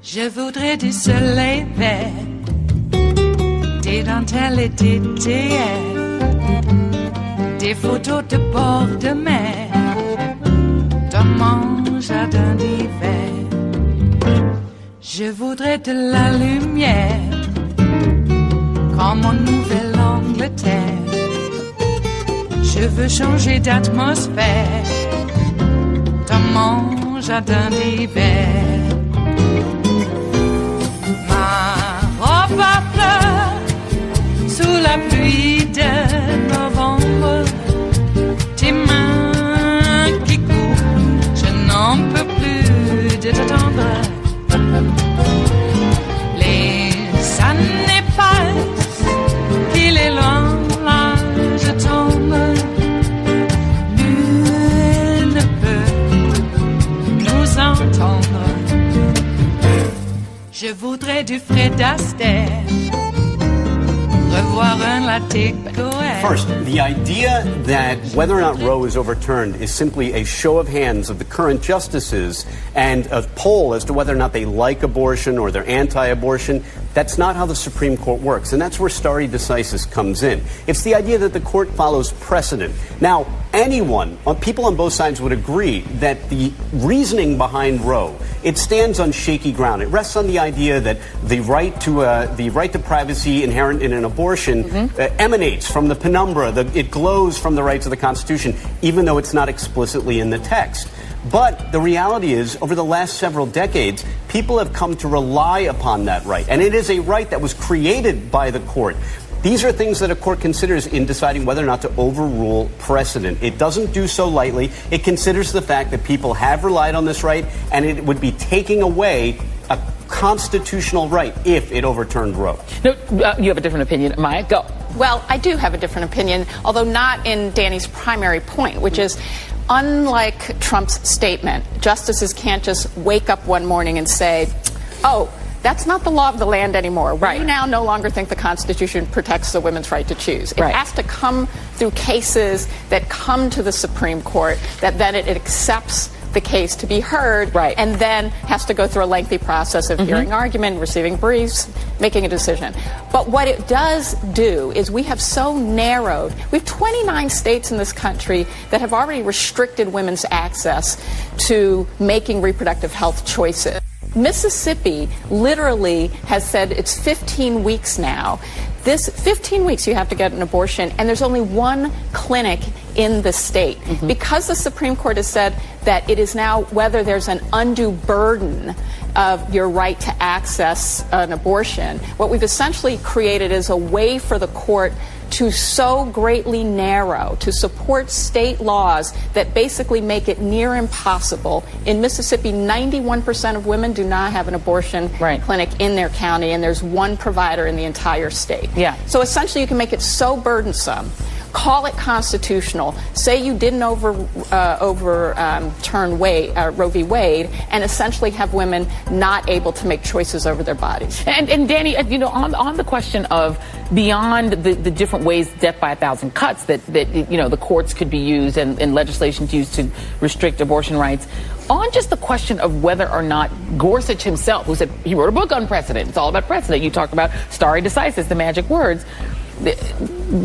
Je voudrais du soleil vert, des dentelles et des théières, des photos de bord de mer, dans mon jardin d'hiver. Je voudrais de la lumière, comme en Nouvelle-Angleterre. Je veux changer d'atmosphère, dans mon jardin d'hiver. Ma fleur sous la pluie de novembre, tes mains qui courent, je n'en peux plus de t'attendre. Les années passent, il est loin, là je tombe. Nul ne peut nous entendre. Je voudrais du Fred Astaire, revoir un latte Goël. First, the idea that whether or not Roe is overturned is simply a show of hands of the current justices and a poll as to whether or not they like abortion or they're anti-abortion, that's not how the Supreme Court works. And that's where stare decisis comes in. It's the idea that the court follows precedent. Now, people on both sides would agree that the reasoning behind Roe, it stands on shaky ground. It rests on the idea that the right to privacy inherent in an abortion emanates from the penumbra. It glows from the rights of the Constitution, even though it's not explicitly in the text. But the reality is, over the last several decades, people have come to rely upon that right. And it is a right that was created by the court. These are things that a court considers in deciding whether or not to overrule precedent. It doesn't do so lightly. It considers the fact that people have relied on this right, and it would be taking away a constitutional right if it overturned Roe. No, you have a different opinion. Maya, go. Well, I do have a different opinion, although not in Danny's primary point, which is, unlike Trump's statement, justices can't just wake up one morning and say, oh, that's not the law of the land anymore. Right. We now no longer think the Constitution protects the women's right to choose. It has to come through cases that come to the Supreme Court, that then it accepts the case to be heard, and then has to go through a lengthy process of hearing argument, receiving briefs, making a decision. But what it does do is we have so narrowed, we have 29 states in this country that have already restricted women's access to making reproductive health choices. Mississippi literally has said it's 15 weeks now. This 15 weeks you have to get an abortion, and there's only one clinic in the state. Because the Supreme Court has said that it is now whether there's an undue burden of your right to access an abortion, what we've essentially created is a way for the court to so greatly narrow, to support state laws that basically make it near impossible. In Mississippi, 91% of women do not have an abortion clinic in their county, and there's one provider in the entire state. So essentially you can make it so burdensome, call it constitutional, say you didn't overturn Roe v. Wade, and essentially have women not able to make choices over their bodies. And Danny, on the question of beyond the different ways, death by 1,000 cuts that the courts could be used and legislation used to restrict abortion rights, on just the question of whether or not Gorsuch himself, who said he wrote a book on precedent, it's all about precedent. You talked about stare decisis, the magic words.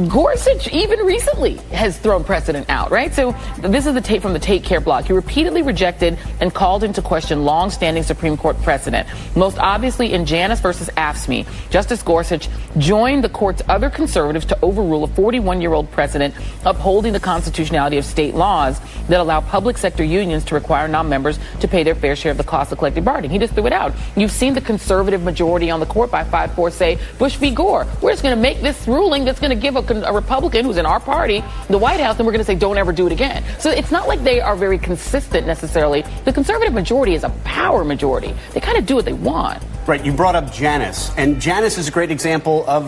Gorsuch, even recently, has thrown precedent out, right? So this is the tape from the Take Care blog. He repeatedly rejected and called into question long-standing Supreme Court precedent. Most obviously in Janus versus AFSCME, Justice Gorsuch joined the court's other conservatives to overrule a 41-year-old precedent upholding the constitutionality of state laws that allow public sector unions to require non-members to pay their fair share of the cost of collective bargaining. He just threw it out. You've seen the conservative majority on the court by 5-4 say, Bush v. Gore, we're just going to make this rule ruling that's going to give a Republican who's in our party the White House, and we're going to say don't ever do it again. So it's not like they are very consistent necessarily. The conservative majority is a power majority. They kind of do what they want. Right, you brought up Janus, and Janus is a great example of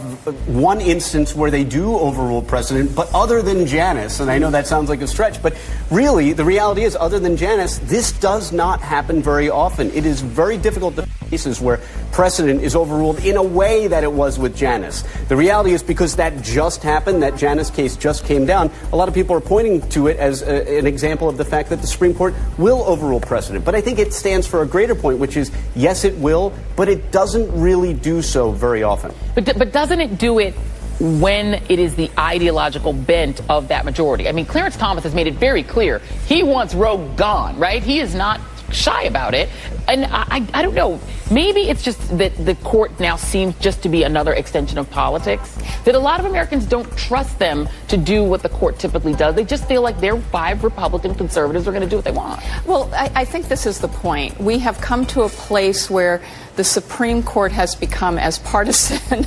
one instance where they do overrule precedent, but other than Janus, and I know that sounds like a stretch, but really, the reality is, other than Janus, this does not happen very often. It is very difficult to find cases where precedent is overruled in a way that it was with Janus. The reality is, because that just happened, that Janus case just came down, a lot of people are pointing to it as an example of the fact that the Supreme Court will overrule precedent. But I think it stands for a greater point, which is, yes, it will, but it doesn't really do so very often. But doesn't it do it when it is the ideological bent of that majority? I mean, Clarence Thomas has made it very clear. He wants Roe gone, right? He is not shy about it. And I don't know. Maybe it's just that the court now seems just to be another extension of politics, that a lot of Americans don't trust them to do what the court typically does. They just feel like their 5 Republican conservatives are going to do what they want. Well, I think this is the point. We have come to a place where the Supreme Court has become as partisan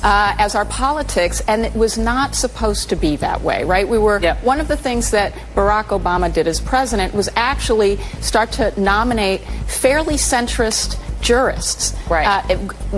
as our politics, and it was not supposed to be that way, right? One of the things that Barack Obama did as president was actually start to nominate fairly centrist jurists. Right.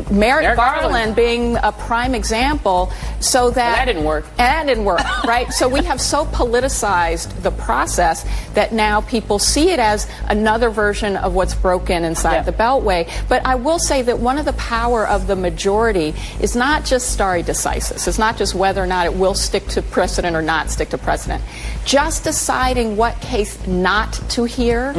Merrick Garland being a prime example, so that didn't work. And that didn't work, right? So we have so politicized the process that now people see it as another version of what's broken inside the Beltway. But I will say that one of the power of the majority is not just stare decisis. It's not just whether or not it will stick to precedent or not stick to precedent. Just deciding what case not to hear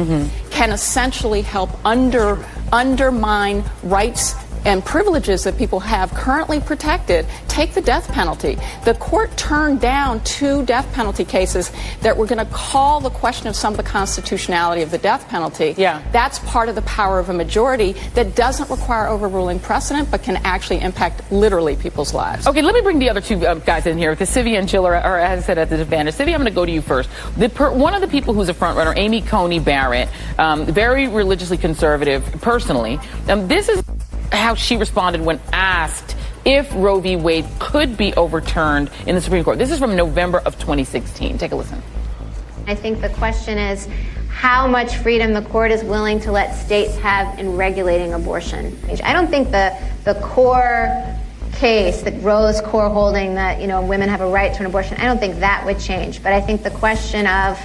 can essentially help undermine rights and privileges that people have currently protected. Take the death penalty. The court turned down 2 death penalty cases that were going to call the question of some of the constitutionality of the death penalty. Yeah. That's part of the power of a majority that doesn't require overruling precedent, but can actually impact literally people's lives. Okay, let me bring the other 2 guys in here, because Sylvia and Jill are, as I said, at the advantage. Sylvia, I'm going to go to you first. One of the people who's a front runner, Amy Coney Barrett, very religiously conservative personally. This is how she responded when asked if Roe v. Wade could be overturned in the Supreme Court. This is from November of 2016. Take a listen. I think the question is how much freedom the court is willing to let states have in regulating abortion. I don't think the core case, the Roe's core holding that, women have a right to an abortion, I don't think that would change. But I think the question of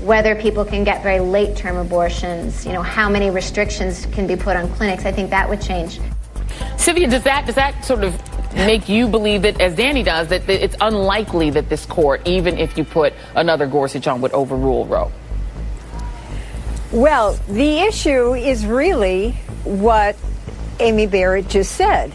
whether people can get very late-term abortions, how many restrictions can be put on clinics, I think that would change. Sylvia, does that sort of make you believe that, as Danny does, that it's unlikely that this court, even if you put another Gorsuch on, would overrule Roe? Well, the issue is really what Amy Barrett just said.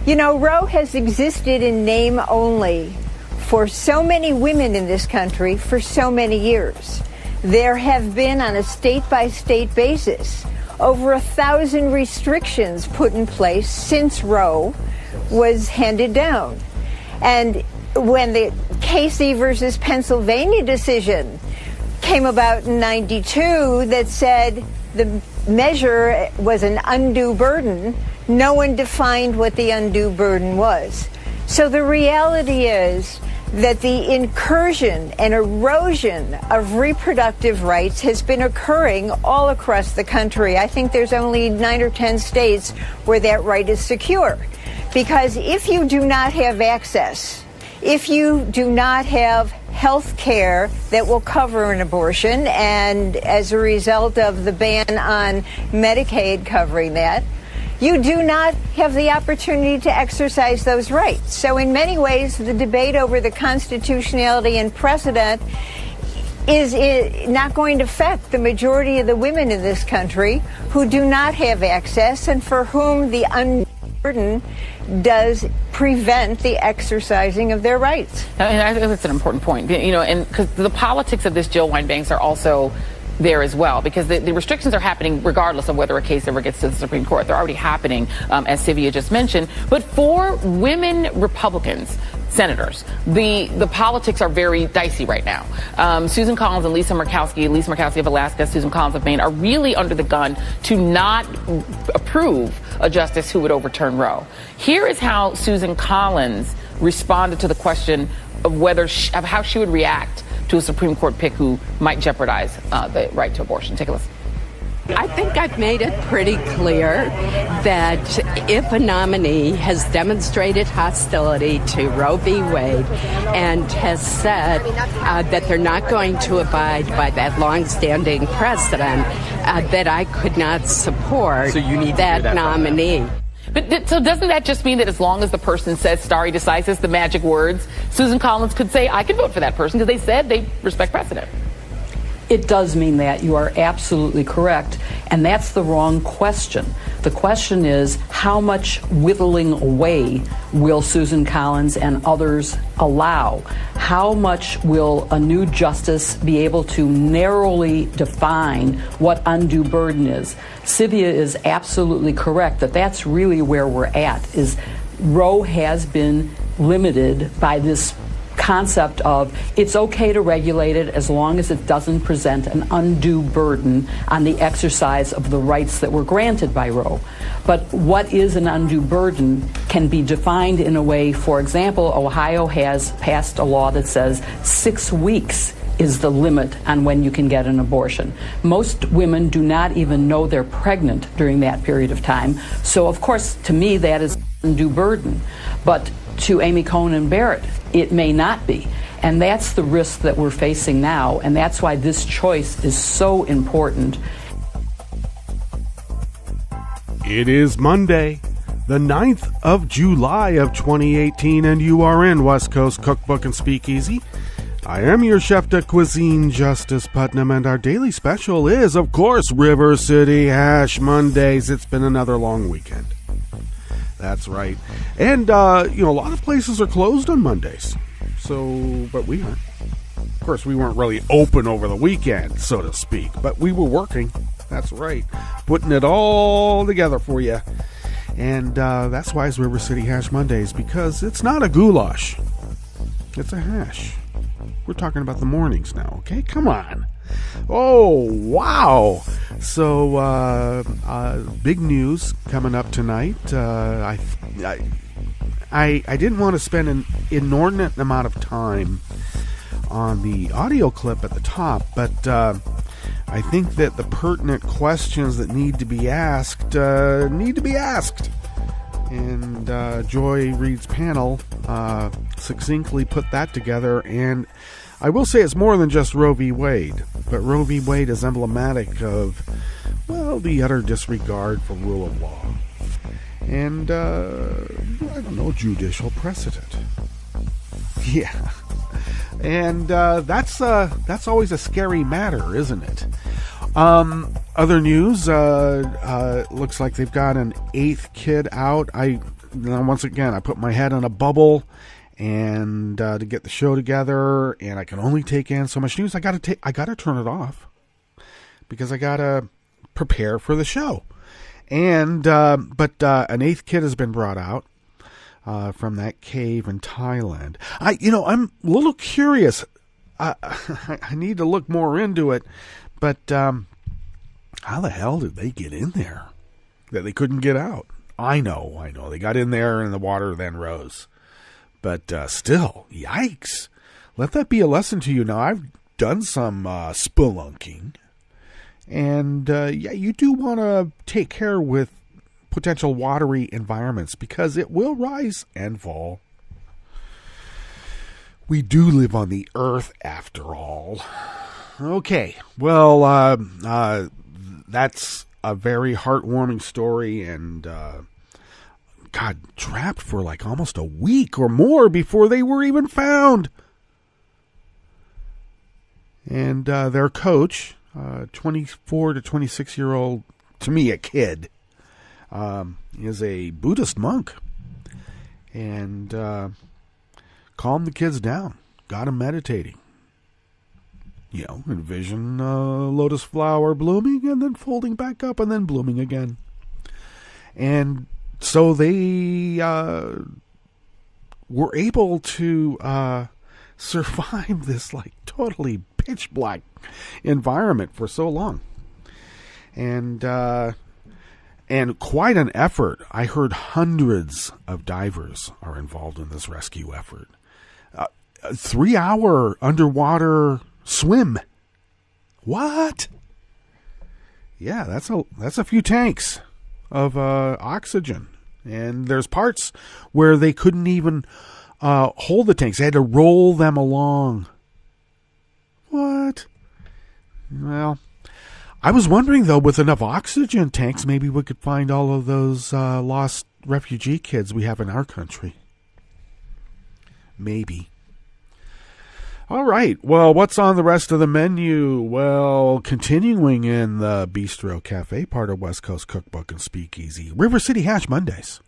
Roe has existed in name only for so many women in this country for so many years. There have been, on a state-by-state basis, over 1,000 restrictions put in place since Roe was handed down. And when the Casey versus Pennsylvania decision came about in '92 that said the measure was an undue burden, no one defined what the undue burden was. So the reality is that the incursion and erosion of reproductive rights has been occurring all across the country. I think there's only 9 or 10 states where that right is secure. Because if you do not have access, if you do not have health care that will cover an abortion, and as a result of the ban on Medicaid covering that, you do not have the opportunity to exercise those rights. So in many ways, the debate over the constitutionality and precedent is not going to affect the majority of the women in this country who do not have access and for whom the unburden does prevent the exercising of their rights. And I think that's an important point, and because the politics of this, Jill Wine-Banks, are also there as well, because the restrictions are happening regardless of whether a case ever gets to the Supreme Court. They're already happening, as Sylvia just mentioned. But for women Republicans, senators, the politics are very dicey right now. Susan Collins and Lisa Murkowski of Alaska, Susan Collins of Maine, are really under the gun to not approve a justice who would overturn Roe. Here is how Susan Collins responded to the question of of how she would react to a Supreme Court pick who might jeopardize the right to abortion. Take a listen. I think I've made it pretty clear that if a nominee has demonstrated hostility to Roe v. Wade and has said that they're not going to abide by that longstanding precedent, that I could not support that nominee. But so doesn't that just mean that as long as the person says stare decisis, the magic words, Susan Collins could say, I can vote for that person because they said they respect precedent? It does mean that. You are absolutely correct. And that's the wrong question. The question is, how much whittling away will Susan Collins and others allow? How much will a new justice be able to narrowly define what undue burden is? Sylvia is absolutely correct that that's really where we're at, is Roe has been limited by this concept of it's okay to regulate it as long as it doesn't present an undue burden on the exercise of the rights that were granted by Roe. But what is an undue burden can be defined in a way, for example, Ohio has passed a law that says 6 weeks is the limit on when you can get an abortion. Most women do not even know they're pregnant during that period of time. So, of course, to me, that is an undue burden. But to Amy Coney Barrett, it may not be. And that's the risk that we're facing now, and that's why this choice is so important. It is Monday, the 9th of July of 2018, and you are in West Coast Cookbook and Speakeasy. I am your chef de cuisine, Justice Putnam, and our daily special is, of course, River City Hash Mondays. It's been another long weekend. That's right. And, a lot of places are closed on Mondays. But we aren't. Of course, we weren't really open over the weekend, so to speak. But we were working. That's right. Putting it all together for you. And that's why it's River City Hash Mondays, because it's not a goulash. It's a hash. We're talking about the mornings now, okay? Come on. Oh, wow. So, big news coming up tonight. I didn't want to spend an inordinate amount of time on the audio clip at the top, but I think that the pertinent questions that need to be asked need to be asked. And Joy Reid's panel succinctly put that together, and I will say it's more than just Roe v. Wade, but Roe v. Wade is emblematic of, the utter disregard for rule of law and, judicial precedent. Yeah. And that's always a scary matter, isn't it? Other news, looks like they've got an 8th kid out. Once again, I put my head in a bubble and to get the show together, and I can only take in so much news. I gotta turn it off because I gotta prepare for the show. And but an 8th kid has been brought out from that cave in Thailand. I'm a little curious. I need to look more into it, but how the hell did they get in there that they couldn't get out? I know. They got in there and the water then rose. But still, yikes. Let that be a lesson to you. Now, I've done some spelunking. And, you do want to take care with potential watery environments because it will rise and fall. We do live on the earth, after all. Okay, well, that's a very heartwarming story, and got trapped for like almost a week or more before they were even found. And their coach, 24 to 26-year-old, to me a kid, is a Buddhist monk, and calmed the kids down, got them meditating. Envision a lotus flower blooming and then folding back up and then blooming again. And so they were able to survive this totally pitch black environment for so long. And quite an effort. I heard hundreds of divers are involved in this rescue effort. A 3-hour underwater swim. What? Yeah, that's a few tanks of oxygen. And there's parts where they couldn't even hold the tanks. They had to roll them along. What? Well, I was wondering, though, with enough oxygen tanks, maybe we could find all of those lost refugee kids we have in our country. Maybe. All right. Well, what's on the rest of the menu? Well, continuing in the Bistro Cafe, part of West Coast Cookbook and Speakeasy, River City Hash Mondays.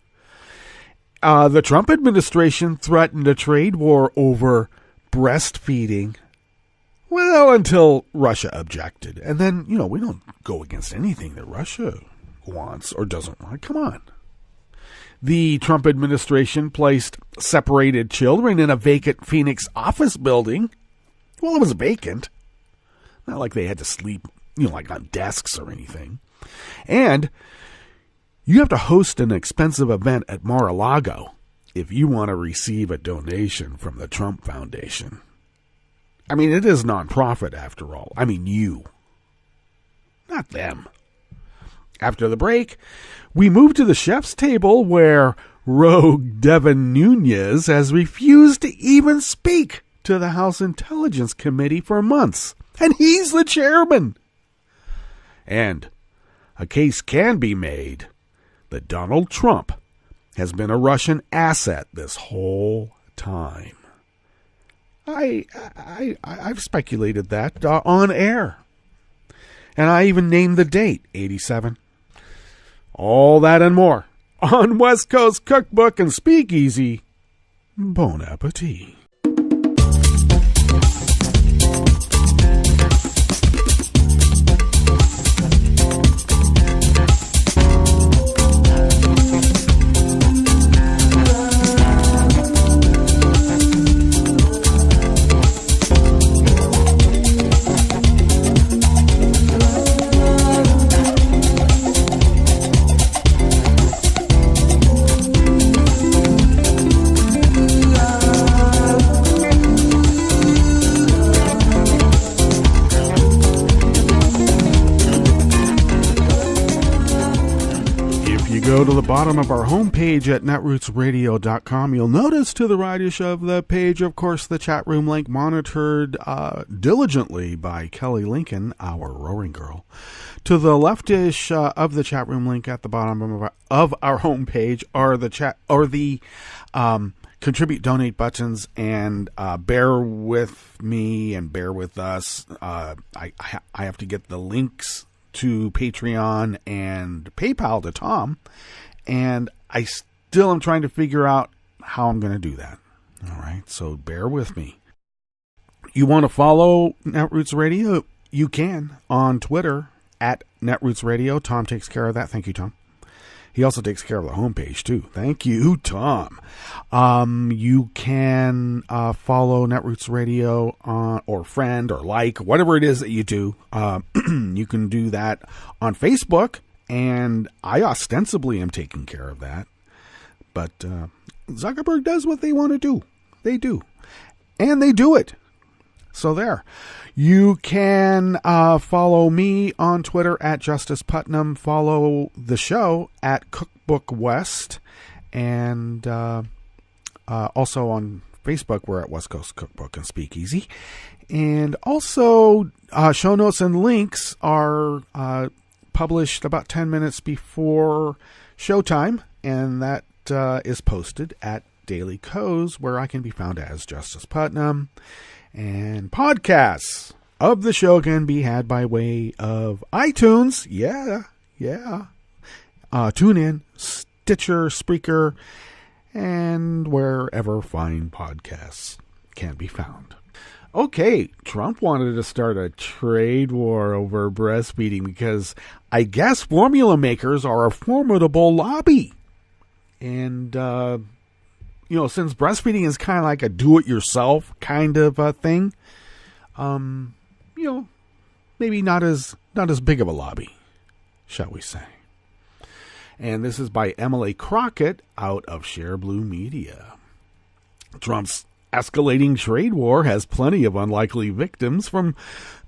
The Trump administration threatened a trade war over breastfeeding. Well, until Russia objected. And then, we don't go against anything that Russia wants or doesn't want. Come on. The Trump administration placed separated children in a vacant Phoenix office building. Well, it was vacant. Not like they had to sleep, on desks or anything. And you have to host an expensive event at Mar-a-Lago if you want to receive a donation from the Trump Foundation. I mean, it is nonprofit after all. I mean, you. Not them. After the break, we move to the chef's table where rogue Devin Nunes has refused to even speak to the House Intelligence Committee for months. And he's the chairman. And a case can be made that Donald Trump has been a Russian asset this whole time. I've speculated that on air. And I even named the date, 87. All that and more on West Coast Cookbook and Speakeasy. Bon appetit. Go to the bottom of our homepage at netrootsradio.com. You'll notice to the rightish of the page, of course, the chat room link monitored diligently by Kelly Lincoln, our roaring girl. To the leftish of the chat room link at the bottom of our homepage are the contribute, donate buttons, and bear with me and bear with us. I have to get the links to Patreon and PayPal to Tom, and I still am trying to figure out how I'm going to do that. All right, so bear with me. You want to follow Netroots Radio? You can on Twitter at Netroots Radio. Tom takes care of that. Thank you, Tom. He also takes care of the homepage, too. Thank you, Tom. You can follow Netroots Radio or friend or like, whatever it is that you do. You can do that on Facebook, and I ostensibly am taking care of that. But Zuckerberg does what they want to do. They do. And they do it. So there. You can follow me on Twitter at Justice Putnam. Follow the show at Cookbook West. And also on Facebook, we're at West Coast Cookbook and Speakeasy. And also, show notes and links are published about 10 minutes before showtime. And that is posted at Daily Co's, where I can be found as Justice Putnam. And podcasts of the show can be had by way of iTunes. Yeah. TuneIn, Stitcher, Spreaker, and wherever fine podcasts can be found. Okay, Trump wanted to start a trade war over breastfeeding because I guess formula makers are a formidable lobby. And, since breastfeeding is kind of like a do-it-yourself kind of thing, maybe not as big of a lobby, shall we say. And this is by Emily Crockett out of Share Blue Media. Trump's escalating trade war has plenty of unlikely victims, from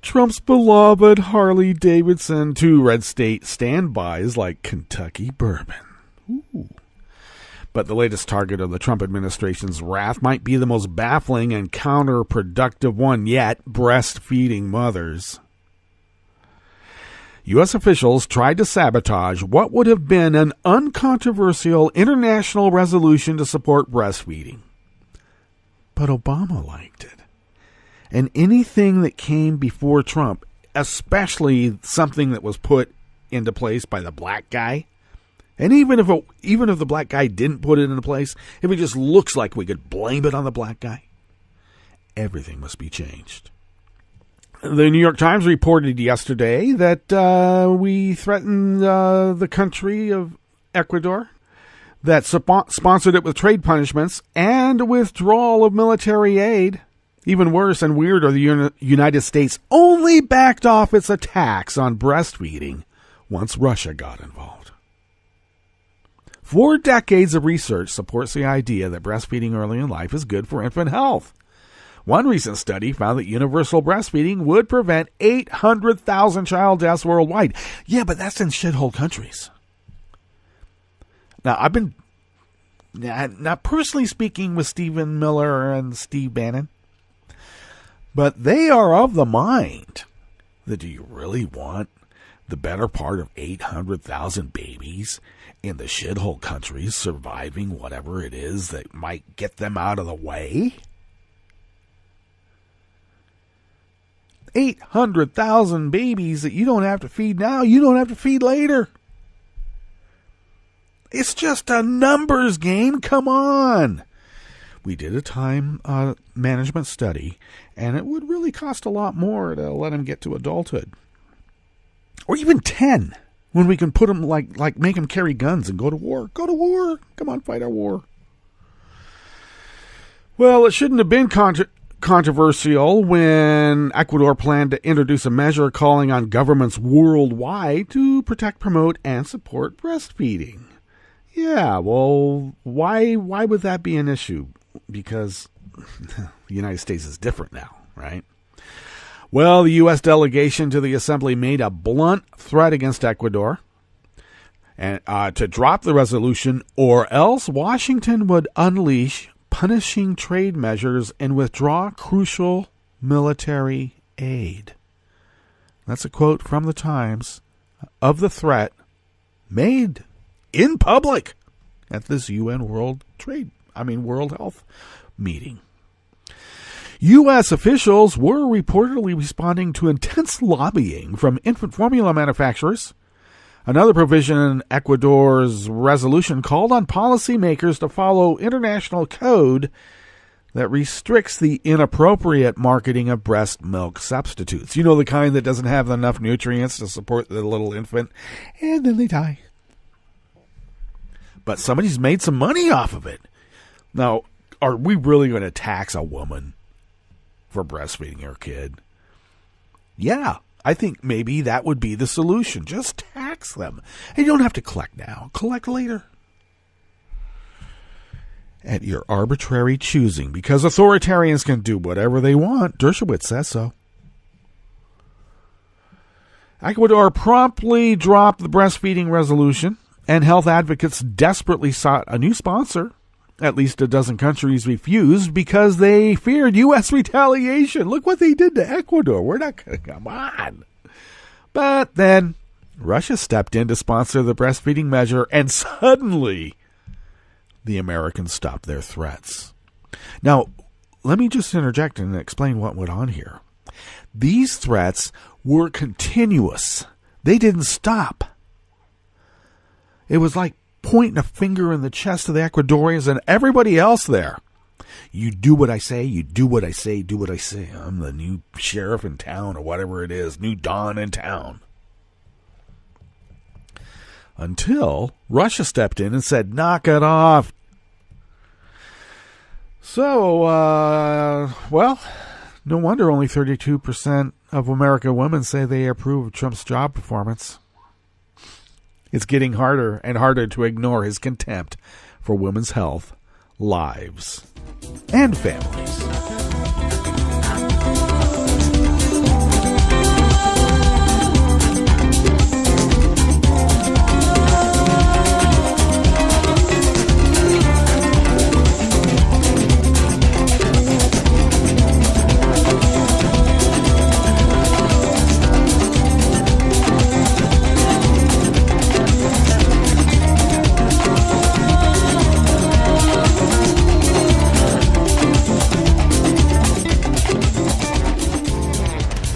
Trump's beloved Harley Davidson to red state standbys like Kentucky bourbon. Ooh. But the latest target of the Trump administration's wrath might be the most baffling and counterproductive one yet: breastfeeding mothers. U.S. officials tried to sabotage what would have been an uncontroversial international resolution to support breastfeeding. But Obama liked it. And anything that came before Trump, especially something that was put into place by the black guy, and even if the black guy didn't put it into place, if it just looks like we could blame it on the black guy, everything must be changed. The New York Times reported yesterday that we threatened the country of Ecuador, that sponsored it with trade punishments and withdrawal of military aid. Even worse and weirder, the United States only backed off its attacks on breastfeeding once Russia got involved. 4 decades of research supports the idea that breastfeeding early in life is good for infant health. One recent study found that universal breastfeeding would prevent 800,000 child deaths worldwide. Yeah, but that's in shithole countries. Now, I've been not personally speaking with Stephen Miller and Steve Bannon, but they are of the mind that do you really want the better part of 800,000 babies in the shithole countries surviving whatever it is that might get them out of the way? 800,000 babies that you don't have to feed now, you don't have to feed later. It's just a numbers game. Come on. We did a time management study, and it would really cost a lot more to let them get to adulthood. Or even 10, when we can put them, like make them carry guns and go to war. Go to war. Come on, fight our war. Well, it shouldn't have been controversial when Ecuador planned to introduce a measure calling on governments worldwide to protect, promote, and support breastfeeding. Yeah, well, why would that be an issue? Because the United States is different now, right? Well, the U.S. delegation to the Assembly made a blunt threat against Ecuador and to drop the resolution, or else Washington would unleash punishing trade measures and withdraw crucial military aid. That's a quote from the Times of the threat made in public at this UN World Health meeting. U.S. officials were reportedly responding to intense lobbying from infant formula manufacturers. Another provision in Ecuador's resolution called on policymakers to follow international code that restricts the inappropriate marketing of breast milk substitutes. You know, the kind that doesn't have enough nutrients to support the little infant, and then they die. But somebody's made some money off of it. Now, are we really going to tax a woman for breastfeeding her kid? Yeah, I think maybe that would be the solution. Just tax them. And you don't have to collect now. Collect later. At your arbitrary choosing, because authoritarians can do whatever they want. Dershowitz says so. Ecuador promptly dropped the breastfeeding resolution, and health advocates desperately sought a new sponsor. At least a dozen countries refused because they feared U.S. retaliation. Look what they did to Ecuador. We're not going to come on. But then Russia stepped in to sponsor the breastfeeding measure, and suddenly the Americans stopped their threats. Now, let me just interject and explain what went on here. These threats were continuous. They didn't stop. It was like pointing a finger in the chest of the Ecuadorians and everybody else there. You do what I say, you do what I say, do what I say. I'm the new sheriff in town, or whatever it is, new Don in town. Until Russia stepped in and said, knock it off. So, well, no wonder only 32% of American women say they approve of Trump's job performance. It's getting harder and harder to ignore his contempt for women's health, lives, and families.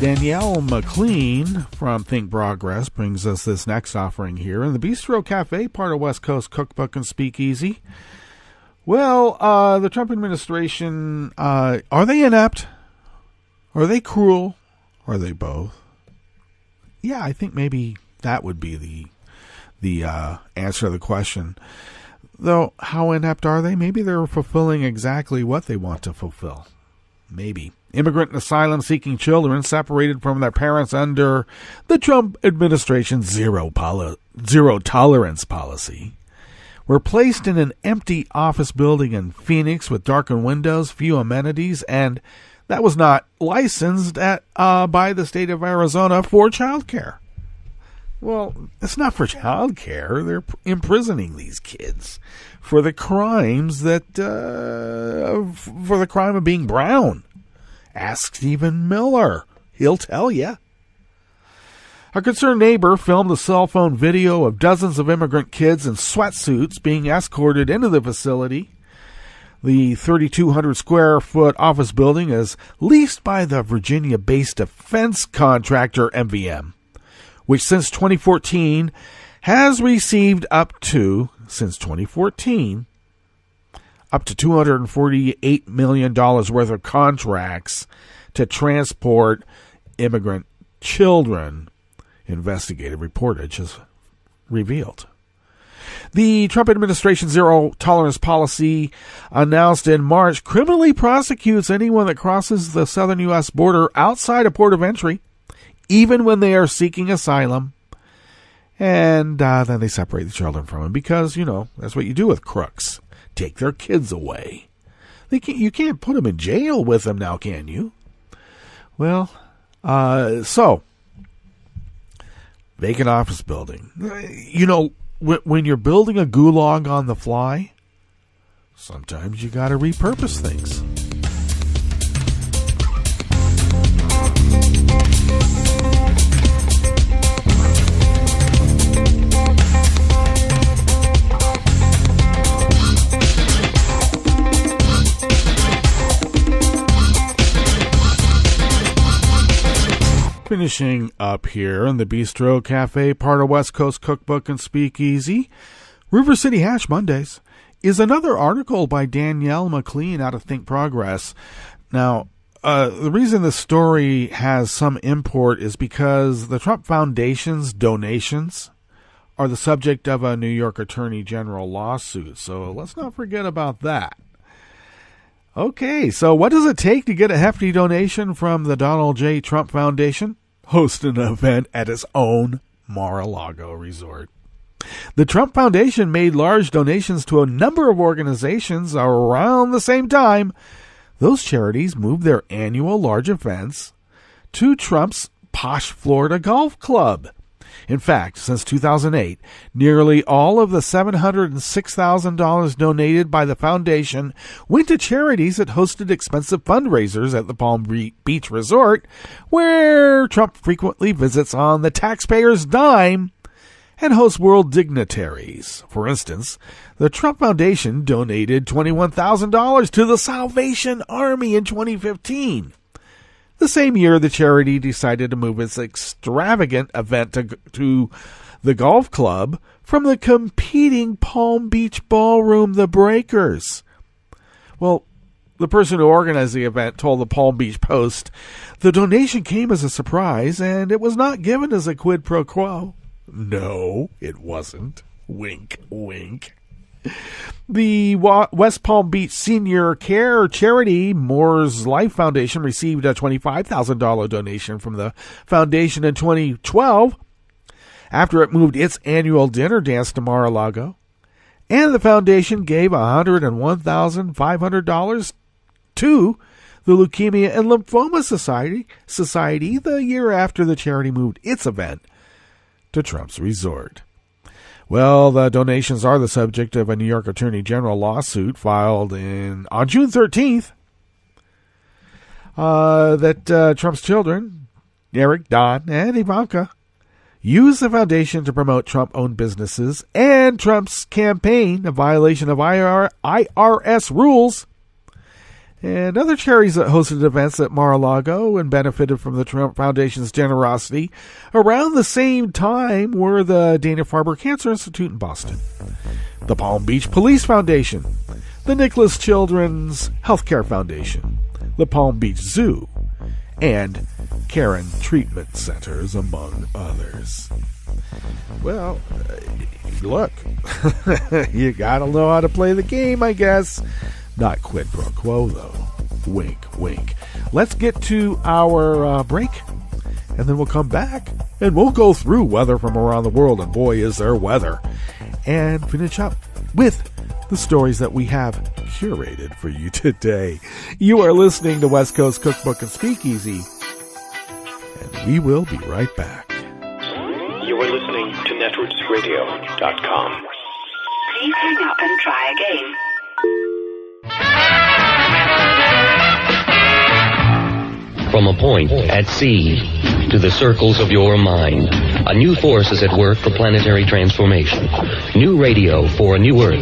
Danielle McLean from Think Progress brings us this next offering here in the Bistro Cafe, part of West Coast Cookbook and Speakeasy. Well, the Trump administration, are they inept? Are they cruel? Are they both? Yeah, I think maybe that would be the answer to the question. Though, how inept are they? Maybe they're fulfilling exactly what they want to fulfill. Maybe. Immigrant and asylum-seeking children separated from their parents under the Trump administration's zero tolerance policy were placed in an empty office building in Phoenix with darkened windows, few amenities, and that was not licensed by the state of Arizona for child care. Well, it's not for child care. They're imprisoning these kids for the crimes for the crime of being brown. Ask Stephen Miller. He'll tell you. A concerned neighbor filmed a cell phone video of dozens of immigrant kids in sweatsuits being escorted into the facility. The 3,200 square foot office building is leased by the Virginia-based defense contractor MVM, which since 2014 has received up to $248 million worth of contracts to transport immigrant children, investigative reportage has revealed. The Trump administration's zero tolerance policy, announced in March, criminally prosecutes anyone that crosses the southern U.S. border outside a port of entry, even when they are seeking asylum. And then they separate the children from them because, that's what you do with crooks. Take their kids away. You can't put them in jail with them now, can you? Well, so, vacant office building. When you're building a gulag on the fly, sometimes you got to repurpose things. Finishing up here in the Bistro Cafe, part of West Coast Cookbook and Speakeasy, River City Hash Mondays is another article by Danielle McLean out of Think Progress. Now, the reason this story has some import is because the Trump Foundation's donations are the subject of a New York Attorney General lawsuit, so let's not forget about that. Okay, so what does it take to get a hefty donation from the Donald J. Trump Foundation? Host an event at its own Mar-a-Lago resort. The Trump Foundation made large donations to a number of organizations around the same time. Those charities moved their annual large events to Trump's posh Florida Golf Club. In fact, since 2008, nearly all of the $706,000 donated by the foundation went to charities that hosted expensive fundraisers at the Palm Beach Resort, where Trump frequently visits on the taxpayer's dime and hosts world dignitaries. For instance, the Trump Foundation donated $21,000 to the Salvation Army in 2015. The same year, the charity decided to move its extravagant event to the golf club from the competing Palm Beach ballroom, the Breakers. Well, The person who organized the event told the Palm Beach Post, "The donation came as a surprise, and it was not given as a quid pro quo." No, it wasn't. Wink, wink. The West Palm Beach Senior Care Charity Moore's Life Foundation received a $25,000 donation from the foundation in 2012 after it moved its annual dinner dance to Mar-a-Lago. And the foundation gave $101,500 to the Leukemia and Lymphoma Society the year after the charity moved its event to Trump's resort. Well, the donations are the subject of a New York Attorney General lawsuit filed on June 13th that Trump's children, Eric, Don, and Ivanka, used the foundation to promote Trump-owned businesses and Trump's campaign, a violation of IRS rules. And other charities that hosted events at Mar-a-Lago and benefited from the Trump Foundation's generosity around the same time were the Dana-Farber Cancer Institute in Boston, the Palm Beach Police Foundation, the Nicholas Children's Healthcare Foundation, the Palm Beach Zoo, and Karen Treatment Centers, among others. Well, look, you gotta know how to play the game, I guess. Not quid pro quo, though. Wink, wink. Let's get to our break, and then we'll come back, and we'll go through weather from around the world, and boy, is there weather, and finish up with the stories that we have curated for you today. You are listening to West Coast Cookbook and Speakeasy, and we will be right back. You are listening to netrootsradio.com. Please hang up and try again. From a point at sea to the circles of your mind, a new force is at work for planetary transformation. New radio for a new Earth.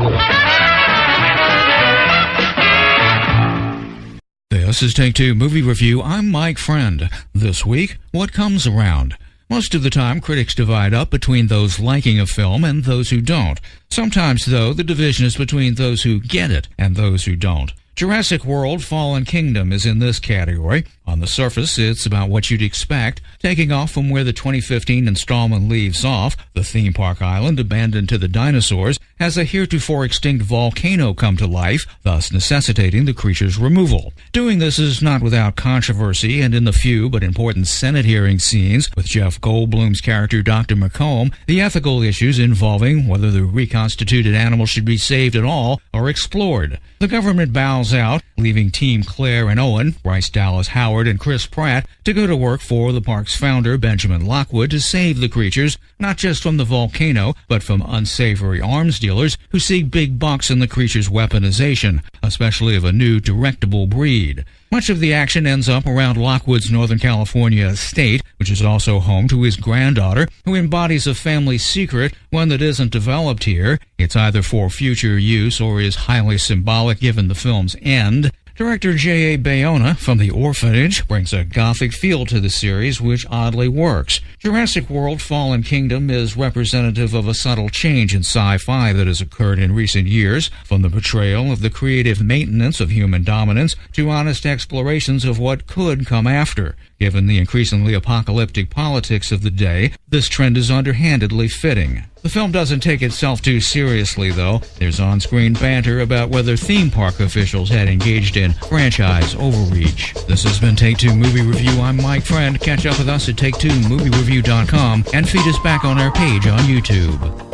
This is Take Two Movie Review. I'm Mike Friend. This week, what comes around? Most of the time, critics divide up between those liking a film and those who don't. Sometimes, though, the division is between those who get it and those who don't. Jurassic World Fallen Kingdom is in this category. On the surface, it's about what you'd expect. Taking off from where the 2015 installment leaves off, the theme park island, abandoned to the dinosaurs, has a heretofore extinct volcano come to life, thus necessitating the creature's removal. Doing this is not without controversy, and in the few but important Senate hearing scenes with Jeff Goldblum's character Dr. McComb, the ethical issues involving whether the reconstituted animal should be saved at all are explored. The government bows out, leaving Team Claire and Owen, Bryce Dallas Howard, and Chris Pratt to go to work for the park's founder, Benjamin Lockwood, to save the creatures, not just from the volcano, but from unsavory arms dealers who seek big bucks in the creature's weaponization, especially of a new directable breed. Much of the action ends up around Lockwood's Northern California estate, which is also home to his granddaughter, who embodies a family secret, one that isn't developed here. It's either for future use or is highly symbolic given the film's end. Director J.A. Bayona from The Orphanage brings a gothic feel to the series, which oddly works. Jurassic World Fallen Kingdom is representative of a subtle change in sci-fi that has occurred in recent years, from the portrayal of the creative maintenance of human dominance to honest explorations of what could come after. Given the increasingly apocalyptic politics of the day, this trend is underhandedly fitting. The film doesn't take itself too seriously, though. There's on-screen banter about whether theme park officials had engaged in franchise overreach. This has been Take Two Movie Review. I'm Mike Friend. Catch up with us at TakeTwoMovieReview.com and feed us back on our page on YouTube.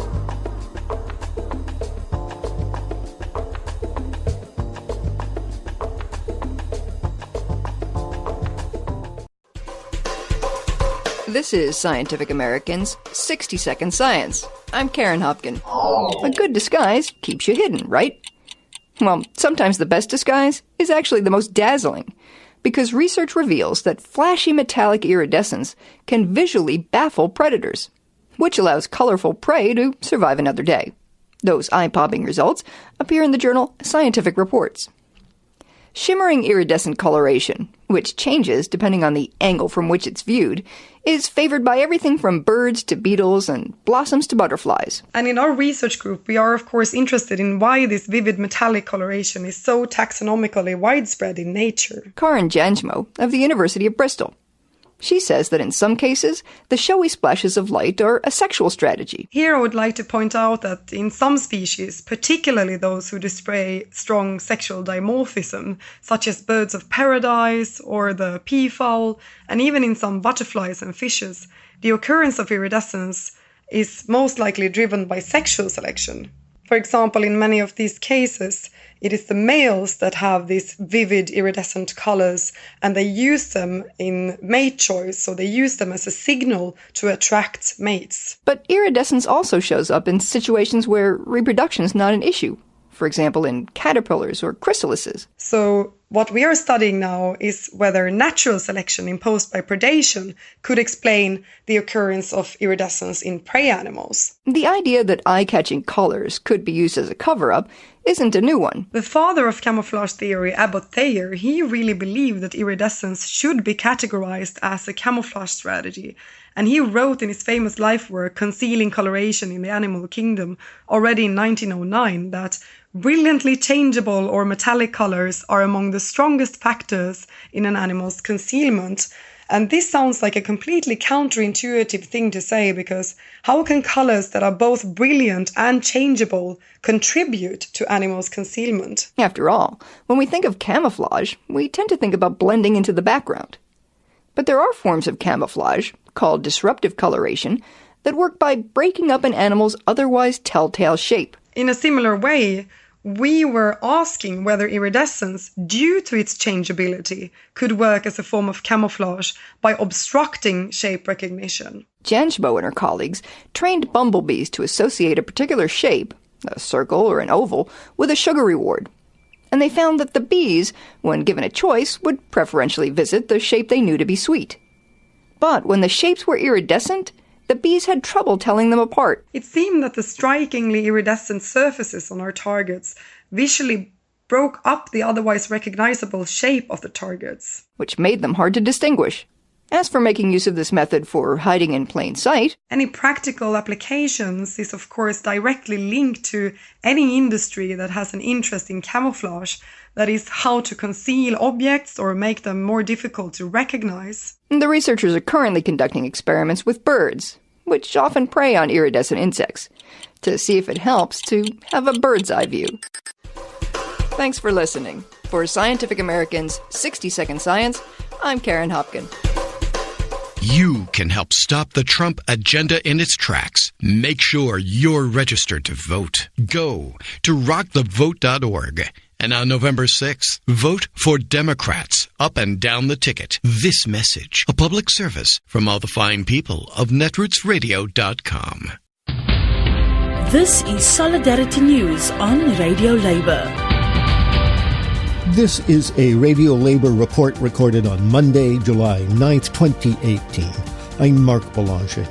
This is Scientific American's 60-Second Science. I'm Karen Hopkin. A good disguise keeps you hidden, right? Well, sometimes the best disguise is actually the most dazzling, because research reveals that flashy metallic iridescence can visually baffle predators, which allows colorful prey to survive another day. Those eye-popping results appear in the journal Scientific Reports. Shimmering iridescent coloration, which changes depending on the angle from which it's viewed, is favored by everything from birds to beetles and blossoms to butterflies. And in our research group, we are of course interested in why this vivid metallic coloration is so taxonomically widespread in nature. Karin Janjmo of the University of Bristol. She says that in some cases, the showy splashes of light are a sexual strategy. Here I would like to point out that in some species, particularly those who display strong sexual dimorphism, such as birds of paradise or the peafowl, and even in some butterflies and fishes, the occurrence of iridescence is most likely driven by sexual selection. For example, in many of these cases, it is the males that have these vivid iridescent colors, and they use them in mate choice, so they use them as a signal to attract mates. But iridescence also shows up in situations where reproduction is not an issue, for example in caterpillars or chrysalises. So what we are studying now is whether natural selection imposed by predation could explain the occurrence of iridescence in prey animals. The idea that eye-catching colors could be used as a cover-up isn't a new one. The father of camouflage theory, Abbott Thayer, he really believed that iridescence should be categorized as a camouflage strategy. And he wrote in his famous life work, Concealing Coloration in the Animal Kingdom, already in 1909, that brilliantly changeable or metallic colors are among the strongest factors in an animal's concealment. And this sounds like a completely counterintuitive thing to say, because how can colors that are both brilliant and changeable contribute to animals' concealment? After all, when we think of camouflage, we tend to think about blending into the background. But there are forms of camouflage, called disruptive coloration, that work by breaking up an animal's otherwise telltale shape. In a similar way, we were asking whether iridescence, due to its changeability, could work as a form of camouflage by obstructing shape recognition. Janjmo and her colleagues trained bumblebees to associate a particular shape, a circle or an oval, with a sugar reward. And they found that the bees, when given a choice, would preferentially visit the shape they knew to be sweet. But when the shapes were iridescent, the bees had trouble telling them apart. It seemed that the strikingly iridescent surfaces on our targets visually broke up the otherwise recognizable shape of the targets, which made them hard to distinguish. As for making use of this method for hiding in plain sight, any practical applications is of course directly linked to any industry that has an interest in camouflage, that is, how to conceal objects or make them more difficult to recognize. The researchers are currently conducting experiments with birds, which often prey on iridescent insects, to see if it helps to have a bird's eye view. Thanks for listening. For Scientific American's 60-Second Science, I'm Karen Hopkin. You can help stop the Trump agenda in its tracks. Make sure you're registered to vote. Go to rockthevote.org. And on November 6th, vote for Democrats up and down the ticket. This message, a public service from all the fine people of netrootsradio.com. This is Solidarity News on Radio Labour. This is a Radio Labour report recorded on Monday, July 9th, 2018. I'm Mark Belanger.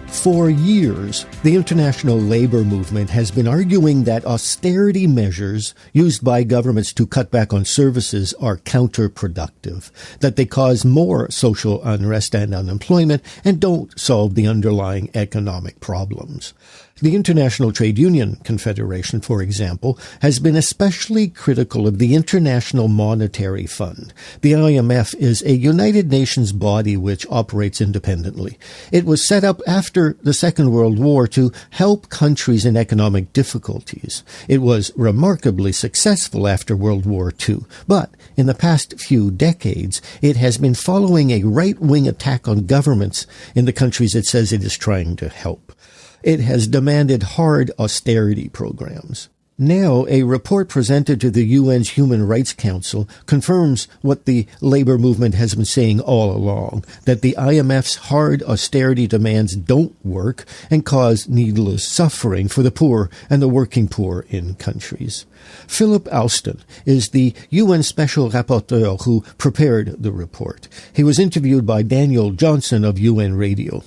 For years, the international labor movement has been arguing that austerity measures used by governments to cut back on services are counterproductive, that they cause more social unrest and unemployment, and don't solve the underlying economic problems. The International Trade Union Confederation, for example, has been especially critical of the International Monetary Fund. The IMF is a United Nations body which operates independently. It was set up after the Second World War to help countries in economic difficulties. It was remarkably successful after World War II, but in the past few decades, it has been following a right-wing attack on governments in the countries it says it is trying to help. It has demanded hard austerity programs. Now, a report presented to the UN's Human Rights Council confirms what the labor movement has been saying all along, that the IMF's hard austerity demands don't work and cause needless suffering for the poor and the working poor in countries. Philip Alston is the UN Special Rapporteur who prepared the report. He was interviewed by Daniel Johnson of UN Radio.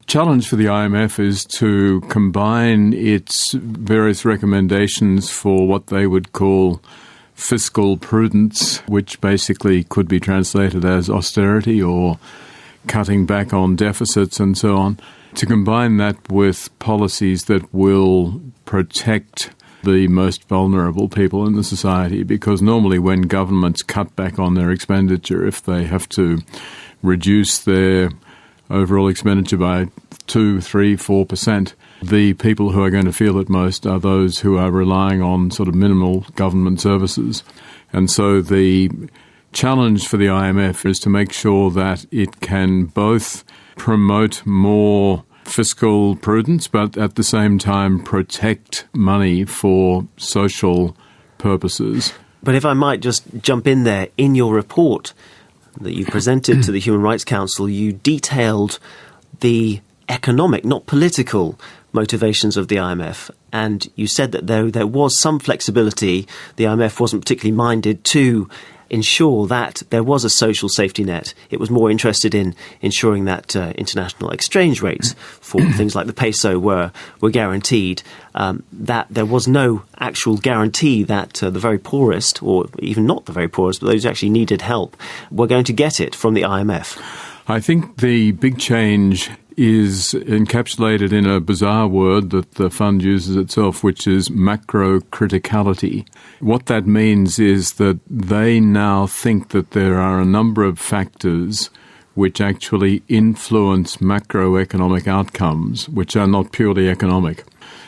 Challenge for the IMF is to combine its various recommendations for what they would call fiscal prudence, which basically could be translated as austerity or cutting back on deficits and so on, to combine that with policies that will protect the most vulnerable people in the society, because normally when governments cut back on their expenditure, if they have to reduce their overall expenditure by 2, 3, 4%, the people who are going to feel it most are those who are relying on sort of minimal government services. And so the challenge for the IMF is to make sure that it can both promote more fiscal prudence, but at the same time protect money for social purposes. But if I might just jump in there, in your report that you presented to the Human Rights Council, you detailed the economic, not political, motivations of the IMF. And you said that there was some flexibility, the IMF wasn't particularly minded to ensure that there was a social safety net. It was more interested in ensuring that international exchange rates for things like the peso were guaranteed, that there was no actual guarantee that the very poorest, or even not the very poorest, but those who actually needed help, were going to get it from the IMF. I think the big change is encapsulated in a bizarre word that the fund uses itself, which is macro-criticality. What that means is that they now think that there are a number of factors which actually influence macroeconomic outcomes, which are not purely economic.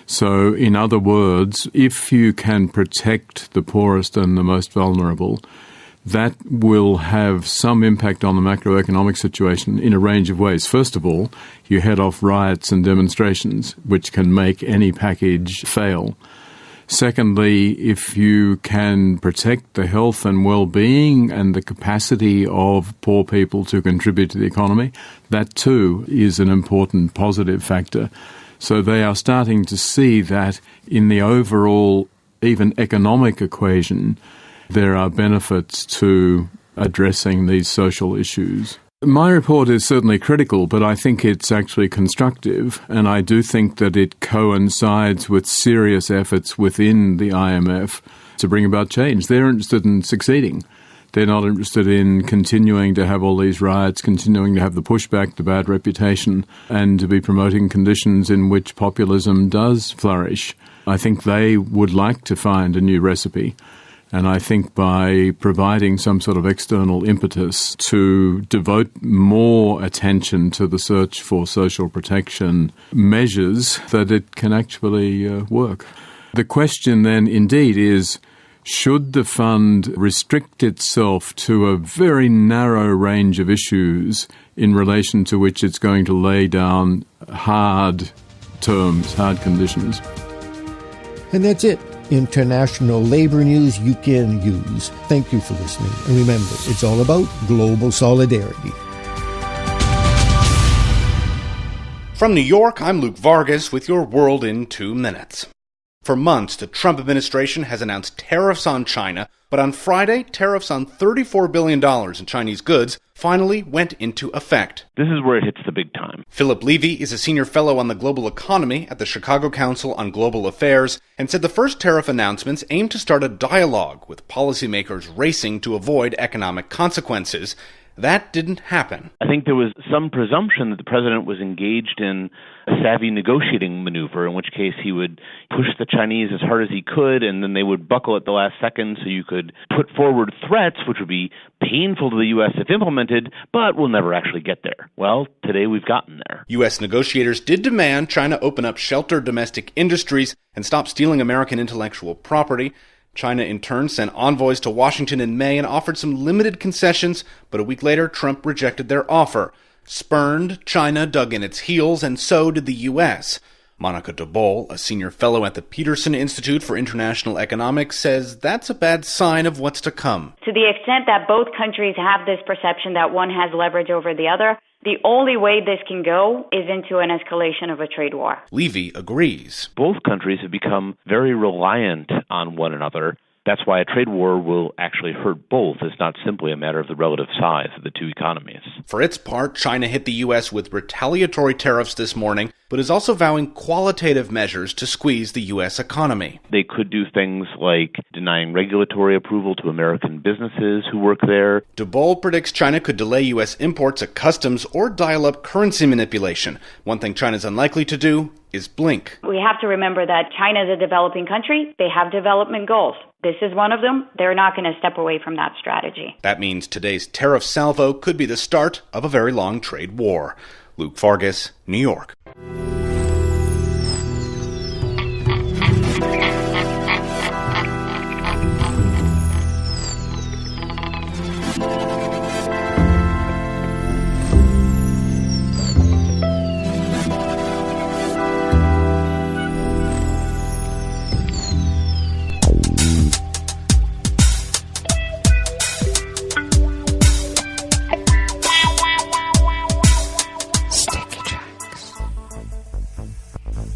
So, in other words, if you can protect the poorest and the most vulnerable, that will have some impact on the macroeconomic situation in a range of ways. First of all, you head off riots and demonstrations, which can make any package fail. Secondly, if you can protect the health and well-being and the capacity of poor people to contribute to the economy, that too is an important positive factor. So they are starting to see that in the overall, even economic equation, there are benefits to addressing these social issues. My report is certainly critical, but I think it's actually constructive, and I do think that it coincides with serious efforts within the IMF to bring about change. They're interested in succeeding. They're not interested in continuing to have all these riots, continuing to have the pushback, the bad reputation, and to be promoting conditions in which populism does flourish. I think they would like to find a new recipe. And I think by providing some sort of external impetus to devote more attention to the search for social protection measures, that it can actually work. The question then indeed is, should the fund restrict itself to a very narrow range of issues in relation to which it's going to lay down hard terms, hard conditions? And that's it. International labor news you can use. Thank you for listening. And remember, it's all about global solidarity. From New York, I'm Luke Vargas with your World in 2 Minutes. For months, the Trump administration has announced tariffs on China, but on Friday, tariffs on $34 billion in Chinese goods finally went into effect. This is where it hits the big time. Philip Levy is a senior fellow on the global economy at the Chicago Council on Global Affairs and said the first tariff announcements aim to start a dialogue with policymakers racing to avoid economic consequences. That didn't happen. I think there was some presumption that the president was engaged in a savvy negotiating maneuver, in which case he would push the Chinese as hard as he could, and then they would buckle at the last second, so you could put forward threats which would be painful to the U.S. if implemented, but will never actually get there. Well, today we've gotten there. U.S. negotiators did demand China open up sheltered domestic industries and stop stealing American intellectual property. China, in turn, sent envoys to Washington in May and offered some limited concessions, but a week later, Trump rejected their offer. Spurned, China dug in its heels, and so did the U.S. Monica DeBole, a senior fellow at the Peterson Institute for International Economics, says that's a bad sign of what's to come. To the extent that both countries have this perception that one has leverage over the other, the only way this can go is into an escalation of a trade war. Levy agrees. Both countries have become very reliant on one another That's why a trade war will actually hurt both. It's not simply a matter of the relative size of the two economies. For its part, China hit the U.S. with retaliatory tariffs this morning, but is also vowing qualitative measures to squeeze the U.S. economy. They could do things like denying regulatory approval to American businesses who work there. DeBoll predicts China could delay U.S. imports at customs or dial up currency manipulation. One thing China's unlikely to do is blink. We have to remember that China is a developing country. They have development goals. This is one of them. They're not going to step away from that strategy. That means today's tariff salvo could be the start of a very long trade war. Luke Fargus, New York.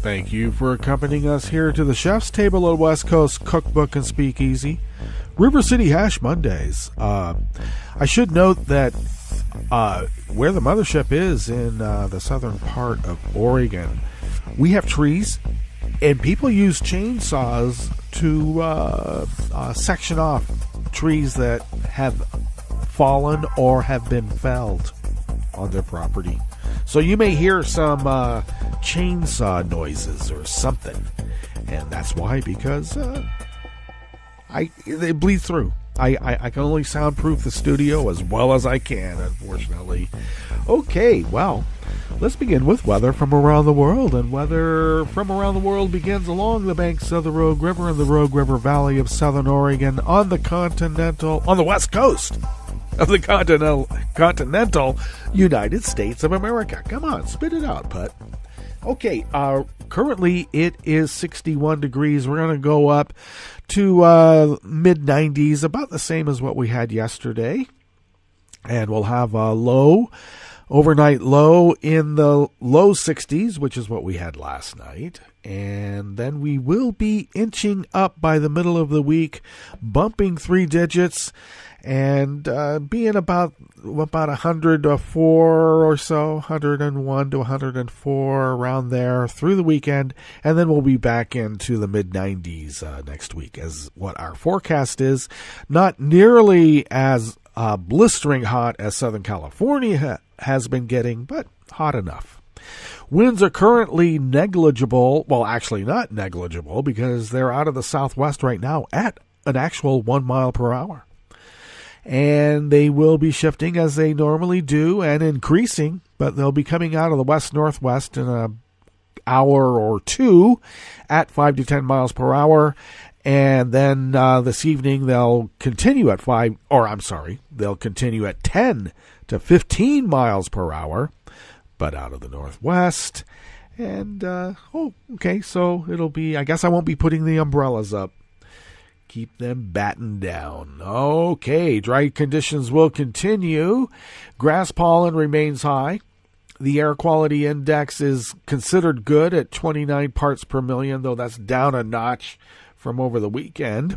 Thank you for accompanying us here to the chef's table at West Coast Cookbook and Speakeasy. River City Hash Mondays. I should note that where the mothership is in the southern part of Oregon, we have trees, and people use chainsaws to section off trees that have fallen or have been felled on their property. So you may hear some chainsaw noises or something, and that's why, because they bleed through. I can only soundproof the studio as well as I can, unfortunately. Okay, well, let's begin with weather from around the world, and weather from around the world begins along the banks of the Rogue River in the Rogue River Valley of southern Oregon on the West Coast of the continental United States of America. Come on, spit it out, Put. Okay, currently it is 61 degrees. We're going to go up to mid-90s, about the same as what we had yesterday. And we'll have a overnight low in the low 60s, which is what we had last night. And then we will be inching up by the middle of the week, bumping 3 digits, and being about 104 or so, 101 to 104, around there through the weekend, and then we'll be back into the mid-90s next week, as what our forecast is. Not nearly as blistering hot as Southern California has been getting, but hot enough. Winds are currently negligible. Well, actually not negligible, because they're out of the southwest right now at an actual 1 mile per hour. And they will be shifting as they normally do and increasing, but they'll be coming out of the west-northwest in an hour or two at 5 to 10 miles per hour. And then this evening they'll continue at they'll continue at 10 to 15 miles per hour, but out of the northwest. And, so it'll be, I guess I won't be putting the umbrellas up. Keep them battened down. Okay, dry conditions will continue. Grass pollen remains high. The air quality index is considered good at 29 parts per million, though that's down a notch from over the weekend.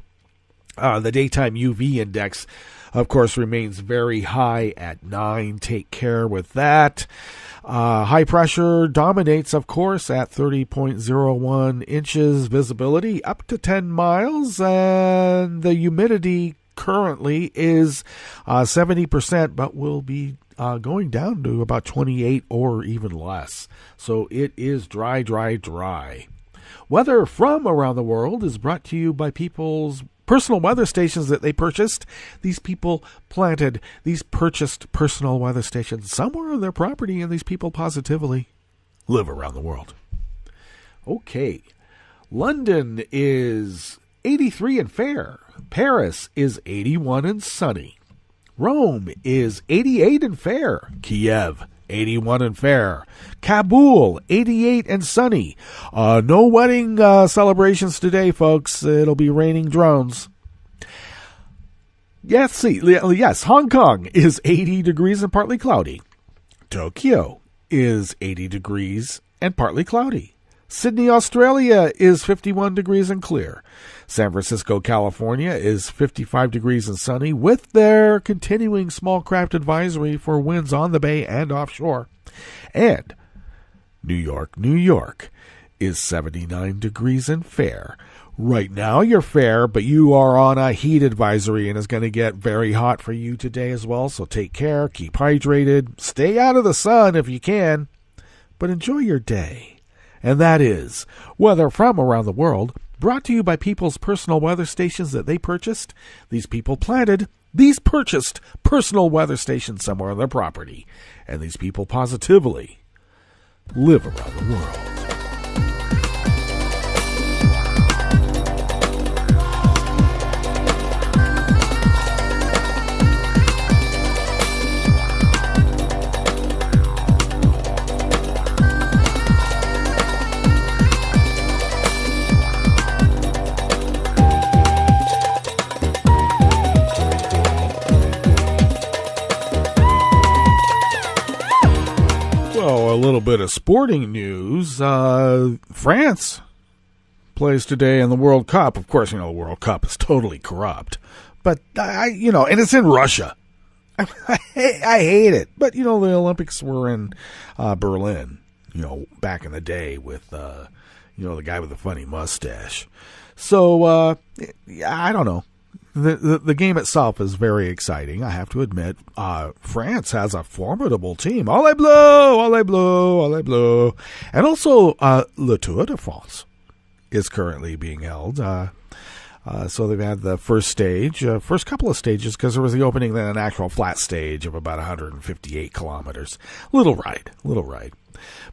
The daytime UV index, of course, remains very high at 9. Take care with that. High pressure dominates, of course, at 30.01 inches. Visibility up to 10 miles. And the humidity currently is 70%, but will be going down to about 28 or even less. So it is dry, dry, dry. Weather from around the world is brought to you by people's personal weather stations that they purchased. These people planted these purchased personal weather stations somewhere on their property, and these people positively live around the world. Okay. London is 83 and fair. Paris is 81 and sunny. Rome is 88 and fair. Kiev, 81 and fair. Kabul, 88 and sunny. No wedding celebrations today, folks. It'll be raining drones. Yes, Hong Kong is 80 degrees and partly cloudy. Tokyo is 80 degrees and partly cloudy. Sydney, Australia is 51 degrees and clear. San Francisco, California is 55 degrees and sunny with their continuing small craft advisory for winds on the bay and offshore. And New York, New York is 79 degrees and fair. Right now you're fair, but you are on a heat advisory and it's going to get very hot for you today as well. So take care, keep hydrated, stay out of the sun if you can, but enjoy your day. And that is weather from around the world, brought to you by people's personal weather stations that they purchased. These people planted, these purchased personal weather stations somewhere on their property. And these people positively live around the world. A little bit of sporting news. France plays today in the World Cup. Of course, the World Cup is totally corrupt. But, and it's in Russia. I hate it. But, the Olympics were in Berlin, back in the day with, the guy with the funny mustache. So, I don't know. The game itself is very exciting, I have to admit. France has a formidable team. Allez bleu, allez bleu, allez bleu. And also, Le Tour de France is currently being held. So they've had the first couple of stages, because there was the opening, then an actual flat stage of about 158 kilometers. Little ride.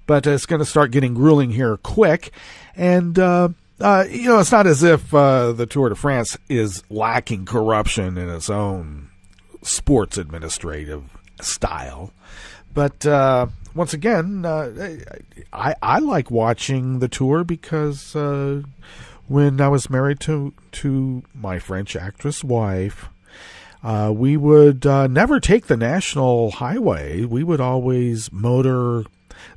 But it's going to start getting grueling here quick. And, it's not as if the Tour de France is lacking corruption in its own sports administrative style. But once again, I like watching the Tour because when I was married to my French actress wife, we would never take the national highway. We would always motor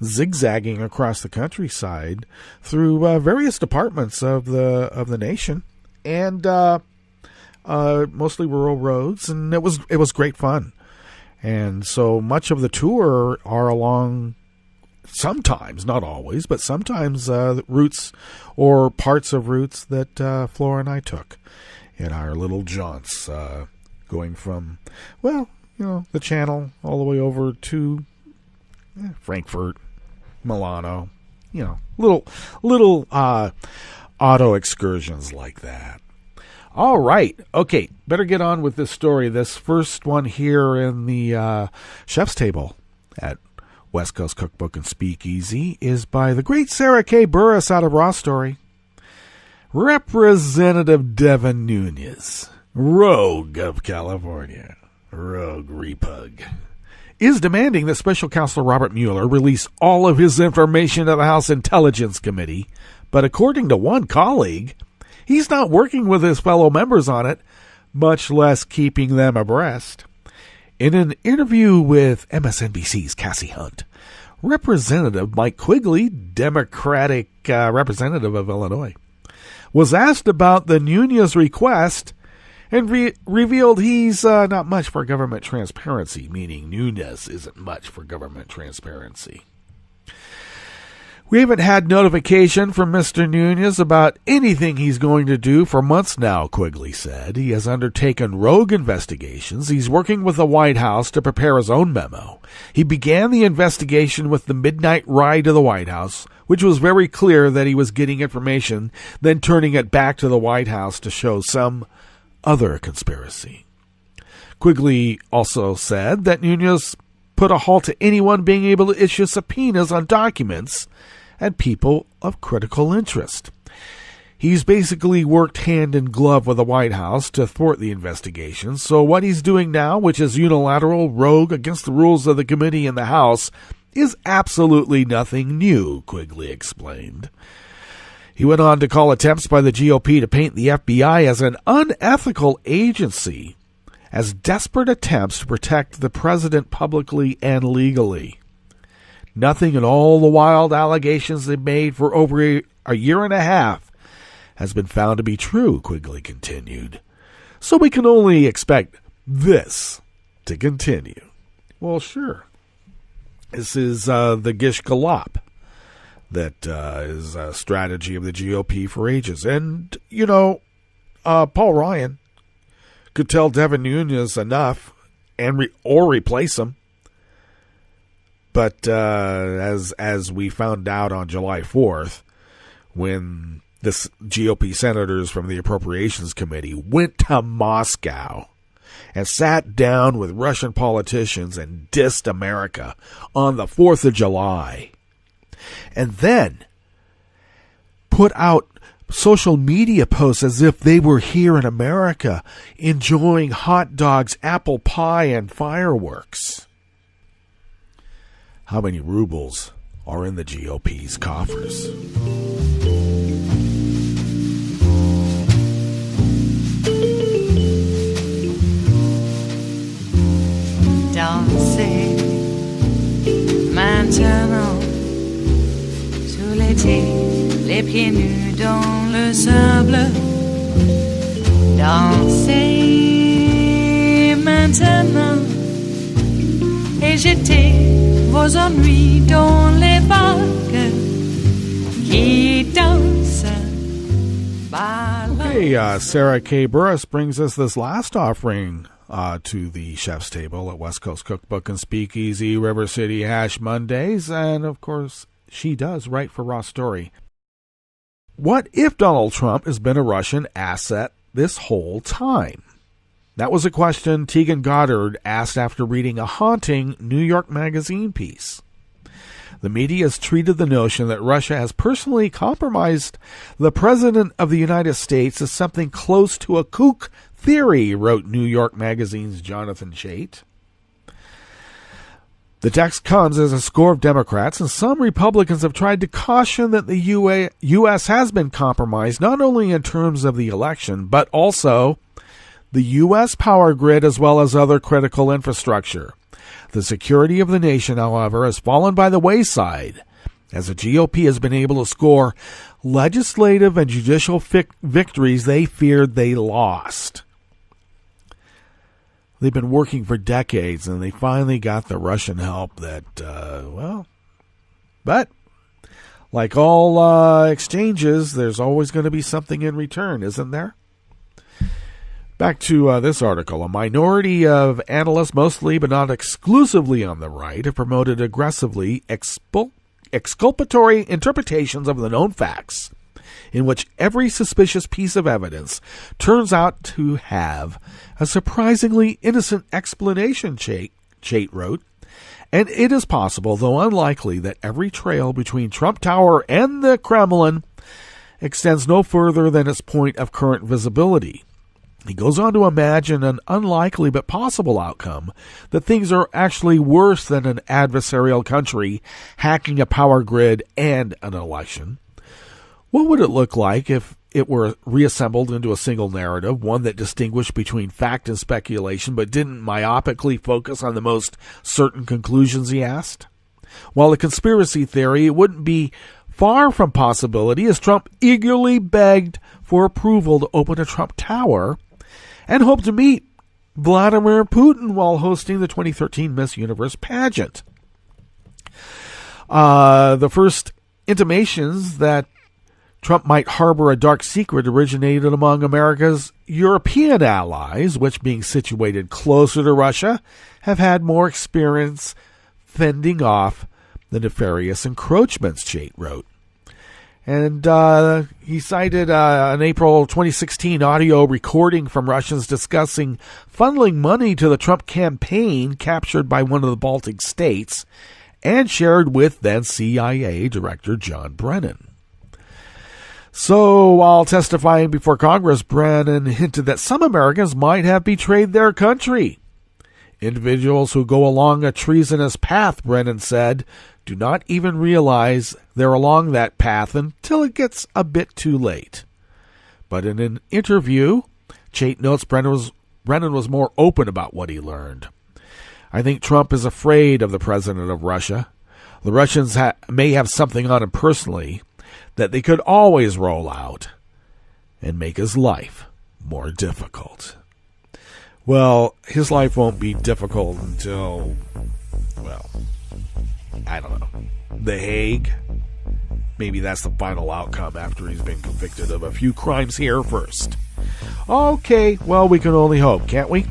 zigzagging across the countryside through various departments of the nation, and mostly rural roads, and it was great fun. And so much of the tour are along, sometimes, not always, but sometimes routes or parts of routes that Flora and I took in our little jaunts, going from the Channel all the way over to Frankfurt, Milano, little auto excursions like that. All right. Okay. Better get on with this story. This first one here in the chef's table at West Coast Cookbook and Speakeasy is by the great Sarah K. Burris out of Raw Story. Representative Devin Nunes, rogue of California, rogue repug, is demanding that Special Counsel Robert Mueller release all of his information to the House Intelligence Committee. But according to one colleague, he's not working with his fellow members on it, much less keeping them abreast. In an interview with MSNBC's Cassie Hunt, Representative Mike Quigley, Democratic representative of Illinois, was asked about the Nunes request and revealed he's not much for government transparency, meaning Nunes isn't much for government transparency. We haven't had notification from Mr. Nunes about anything he's going to do for months now, Quigley said. He has undertaken rogue investigations. He's working with the White House to prepare his own memo. He began the investigation with the midnight ride to the White House, which was very clear that he was getting information, then turning it back to the White House to show some other conspiracy. Quigley also said that Nunes put a halt to anyone being able to issue subpoenas on documents and people of critical interest. He's basically worked hand in glove with the White House to thwart the investigation, so what he's doing now, which is unilateral, rogue, against the rules of the committee and the House, is absolutely nothing new, Quigley explained. He went on to call attempts by the GOP to paint the FBI as an unethical agency as desperate attempts to protect the president publicly and legally. Nothing in all the wild allegations they've made for over a year and a half has been found to be true, Quigley continued. So we can only expect this to continue. Well, sure. This is the Gish Galop that is a strategy of the GOP for ages. And, Paul Ryan could tell Devin Nunes enough or replace him. But as we found out on July 4th, when the GOP senators from the Appropriations Committee went to Moscow and sat down with Russian politicians and dissed America on the 4th of July, and then put out social media posts as if they were here in America enjoying hot dogs, apple pie, and fireworks. How many rubles are in the GOP's coffers? Danser maintenant sous l'été, les pieds nus dans le sable. Danser maintenant et jeter vos ennuis dans les vagues qui dansent. Okay, Sarah K. Burris brings us this last offering to the chef's table at West Coast Cookbook and Speakeasy, River City Hash Mondays, and of course, she does write for Raw Story. What if Donald Trump has been a Russian asset this whole time? That was a question Tegan Goddard asked after reading a haunting New York Magazine piece. The media has treated the notion that Russia has personally compromised the President of the United States as something close to a kook theory, wrote New York Magazine's Jonathan Chait. The text comes as a score of Democrats and some Republicans have tried to caution that the U.S. has been compromised not only in terms of the election, but also the U.S. power grid as well as other critical infrastructure. The security of the nation, however, has fallen by the wayside as the GOP has been able to score legislative and judicial victories they feared they lost. They've been working for decades, and they finally got the Russian help that, but like all exchanges, there's always going to be something in return, isn't there? Back to this article. A minority of analysts, mostly but not exclusively on the right, have promoted aggressively exculpatory interpretations of the known facts, in which every suspicious piece of evidence turns out to have a surprisingly innocent explanation, Chait wrote. And it is possible, though unlikely, that every trail between Trump Tower and the Kremlin extends no further than its point of current visibility. He goes on to imagine an unlikely but possible outcome, that things are actually worse than an adversarial country hacking a power grid and an election. What would it look like if it were reassembled into a single narrative, one that distinguished between fact and speculation but didn't myopically focus on the most certain conclusions, he asked? While a conspiracy theory, it wouldn't be far from possibility as Trump eagerly begged for approval to open a Trump Tower and hoped to meet Vladimir Putin while hosting the 2013 Miss Universe pageant. The first intimations that Trump might harbor a dark secret originated among America's European allies, which, being situated closer to Russia, have had more experience fending off the nefarious encroachments, Chait wrote. And he cited an April 2016 audio recording from Russians discussing funneling money to the Trump campaign captured by one of the Baltic states and shared with then CIA Director John Brennan. So, while testifying before Congress, Brennan hinted that some Americans might have betrayed their country. Individuals who go along a treasonous path, Brennan said, do not even realize they're along that path until it gets a bit too late. But in an interview, Chait notes Brennan was more open about what he learned. I think Trump is afraid of the president of Russia. The Russians may have something on him personally that they could always roll out and make his life more difficult. Well, his life won't be difficult until, well, I don't know, The Hague. Maybe that's the final outcome after he's been convicted of a few crimes here first. Okay, well, we can only hope, can't we?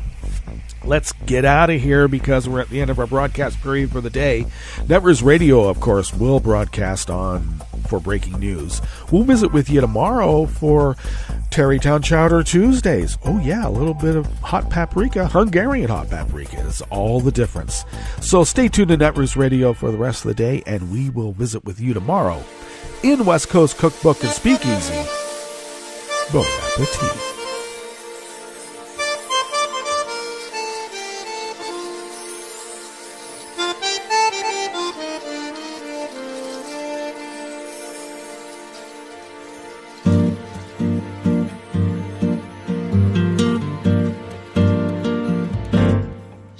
Let's get out of here because we're at the end of our broadcast period for the day. Netroots Radio, of course, will broadcast on for breaking news. We'll visit with you tomorrow for Terrytown Chowder Tuesdays. Oh, yeah, a little bit of hot paprika, Hungarian hot paprika is all the difference. So stay tuned to Netroots Radio for the rest of the day, and we will visit with you tomorrow in West Coast Cookbook and Speakeasy. Bon appetit.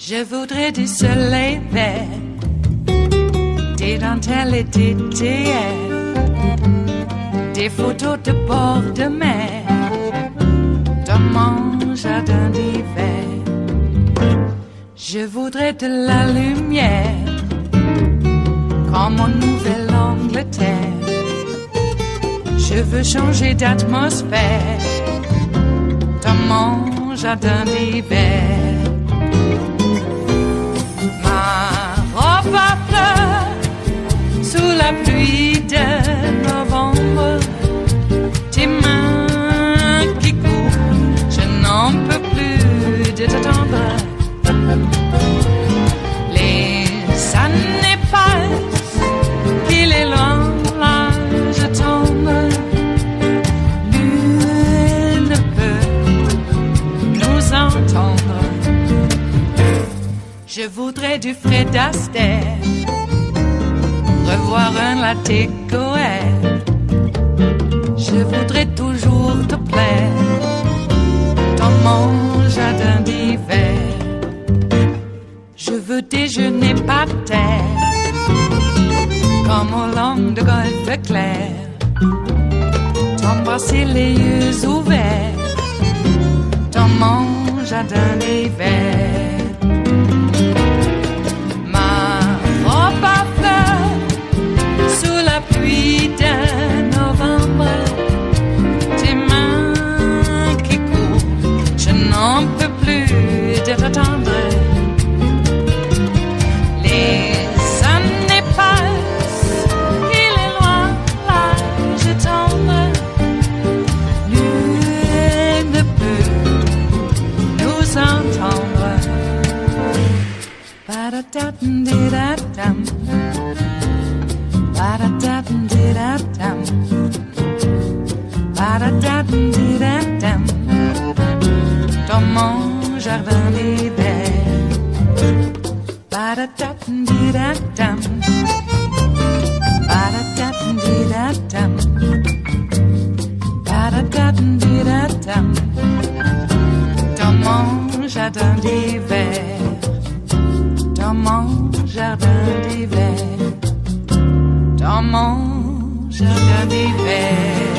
Je voudrais du soleil vert, des dentelles et des théières, des photos de bord de mer, dans mon jardin d'hiver. Je voudrais de la lumière, comme en Nouvelle-Angleterre. Je veux changer d'atmosphère, dans mon jardin d'hiver. Ma fleur sous la pluie de novembre, tes mains qui courent, je n'en peux plus de t'attendre. Les années passent, qu'il est loin, là je tombe. Nul ne peut nous entendre. Je voudrais du Fred Astaire, revoir un latte Goël. Je voudrais toujours te plaire dans mon jardin d'hiver. Je veux déjeuner par terre, comme au long de golfe clair, t'embrasser les yeux ouverts dans mon jardin d'hiver. Sous la pluie de novembre, tes mains qui courent, je n'en peux plus de t'attendre. Les années passent, il est loin, là je tombe. Nul ne peut nous entendre. Ba-da-da-dum-di-da-dum. Ba-da-da-dum-di-da-dum. Ba-da-da-dum-di-da-dum. Dans mon jardin d'hiver. Ba-da-da-dum-di-da-dum. Ba-da-da-dum-di-da-dum. Ba-da-da-dum-di-da-dum. Dans mon jardin d'hiver. Dans mon jardin d'hiver. Dans mon jardin d'hiver.